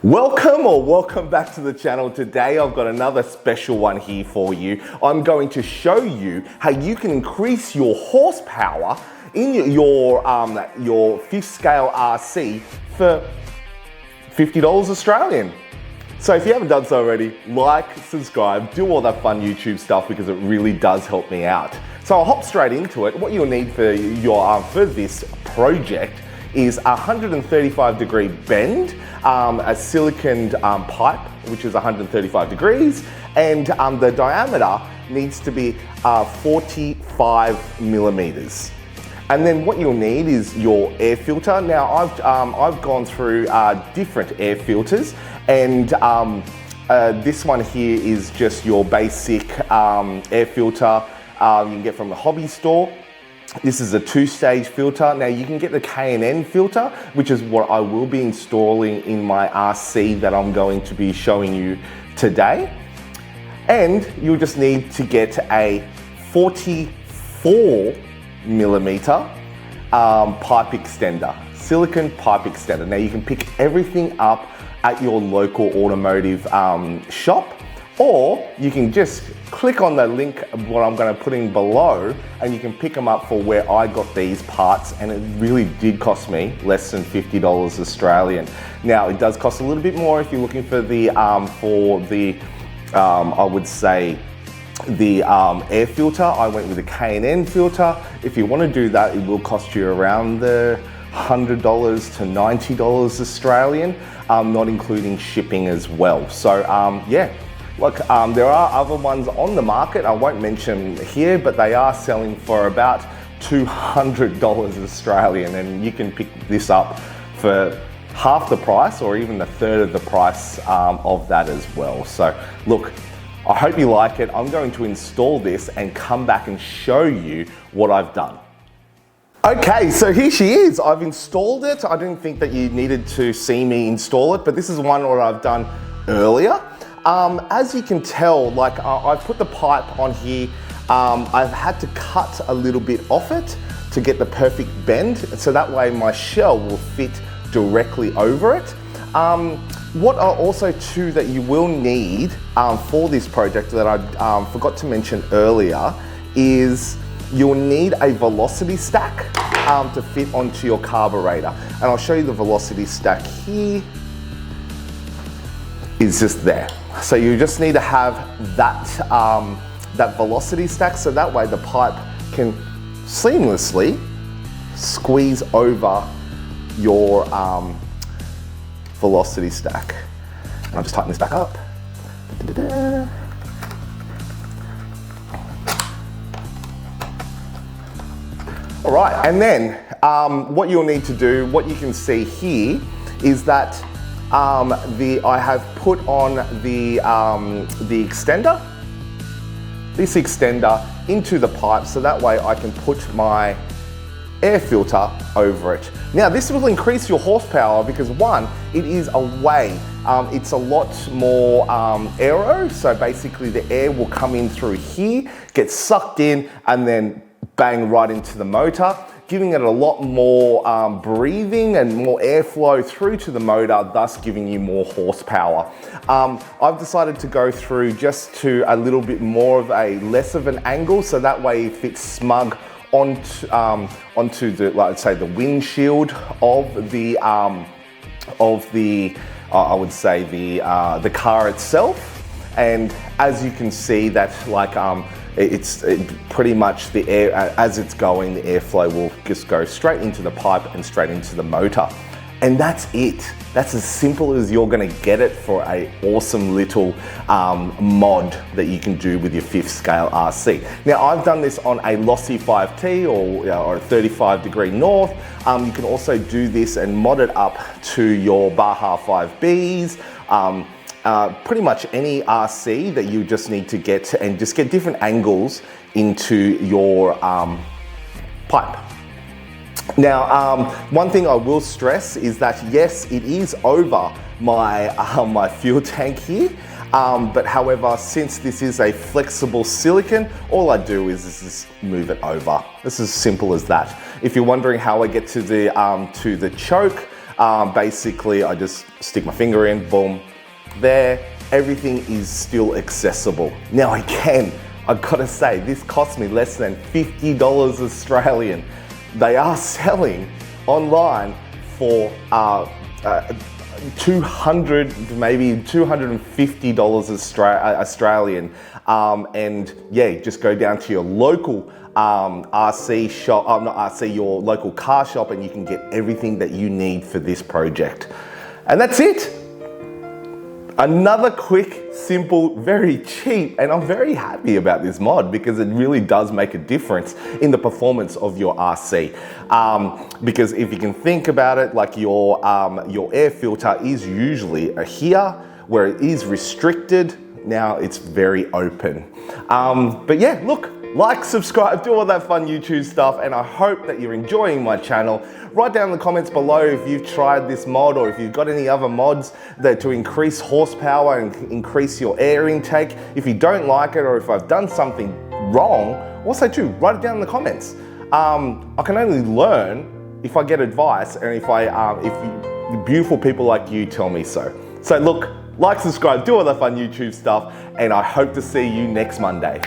Welcome back to the channel. Today I've got another special one here for you. I'm going to show you how you can increase your horsepower in your fifth scale RC for $50 Australian. So if you haven't done so already, like, subscribe, do all that fun YouTube stuff because it really does help me out. So I'll hop straight into it. What you'll need for this project is a 135-degree bend, a silicon pipe, which is 135 degrees, and the diameter needs to be 45 millimeters. And then what you'll need is your air filter. Now I've gone through different air filters, and this one here is just your basic air filter you can get from the hobby store. This is a two-stage filter. Now you can get the K&N filter, which is what I will be installing in my RC that I'm going to be showing you today. And you'll just need to get a 44 millimeter pipe extender, silicon pipe extender. Now you can pick everything up at your local automotive shop, or you can just click on the link, what I'm going to put in below, and you can pick them up for where I got these parts, and it really did cost me less than $50 Australian. Now it does cost a little bit more if you're looking for the I would say the air filter. I went with a K&N filter. If you want to do that, it will cost you around the $100 to $90 Australian, not including shipping as well. So yeah. Look, there are other ones on the market. I won't mention here, but they are selling for about $200 Australian, and you can pick this up for half the price or even a third of the price of that as well. So look, I hope you like it. I'm going to install this and come back and show you what I've done. Okay, so here she is. I've installed it. I didn't think that you needed to see me install it, but this is one what I've done earlier. As you can tell, like I've put the pipe on here. I've had to cut a little bit off it to get the perfect bend, so that way my shell will fit directly over it. What are also two that you will need for this project that I forgot to mention earlier is you'll need a Villosity Stack to fit onto your carburetor. And I'll show you the Villosity Stack here. Is just there. So you just need to have that, that Villosity Stack, so that way the pipe can seamlessly squeeze over your Villosity Stack. And I'll just tighten this back up. All right, and then what you'll need to do, what you can see here is that I have put on the extender, this extender into the pipe, so that way I can put my air filter over it. Now this will increase your horsepower because one, it is away. It's a lot more aero, so basically the air will come in through here, get sucked in, and then bang right into the motor, giving it a lot more breathing and more airflow through to the motor, thus giving you more horsepower. I've decided to go through just to a little bit more of a less of an angle, so that way it fits smug onto the, let's say, the windshield of the I would say the car itself. And as you can see, that like it's pretty much the air, as it's going, the airflow will just go straight into the pipe and straight into the motor. And that's it. That's as simple as you're gonna get it for an awesome little mod that you can do with your fifth scale RC. Now I've done this on a Losi 5ive or a 35-degree north. You can also do this and mod it up to your Baja 5Bs. Pretty much any RC that you just need to get, and just get different angles into your pipe. Now, one thing I will stress is that yes, it is over my, my fuel tank here, but however, since this is a flexible silicon, all I do is just move it over. It's as simple as that. If you're wondering how I get to the choke, Basically, I just stick my finger in, boom, there. Everything is still accessible. Now again, I've got to say, this cost me less than $50 Australian. They are selling online for 200, maybe $250 Australian. And yeah, just go down to your local RC shop, not RC, your local car shop, and you can get everything that you need for this project. And that's it. Another quick, simple, very cheap, and I'm very happy about this mod because it really does make a difference in the performance of your RC. Because if you can think about it, like your air filter is usually here, where it is restricted. Now it's very open. But yeah, look, like, subscribe, do all that fun YouTube stuff, and I hope that you're enjoying my channel. Write down in the comments below if you've tried this mod or if you've got any other mods that to increase horsepower and increase your air intake. If you don't like it or if I've done something wrong, also too, write it down in the comments. I can only learn if I get advice and if beautiful people like you tell me so. So look, like, subscribe, do all that fun YouTube stuff, and I hope to see you next Monday.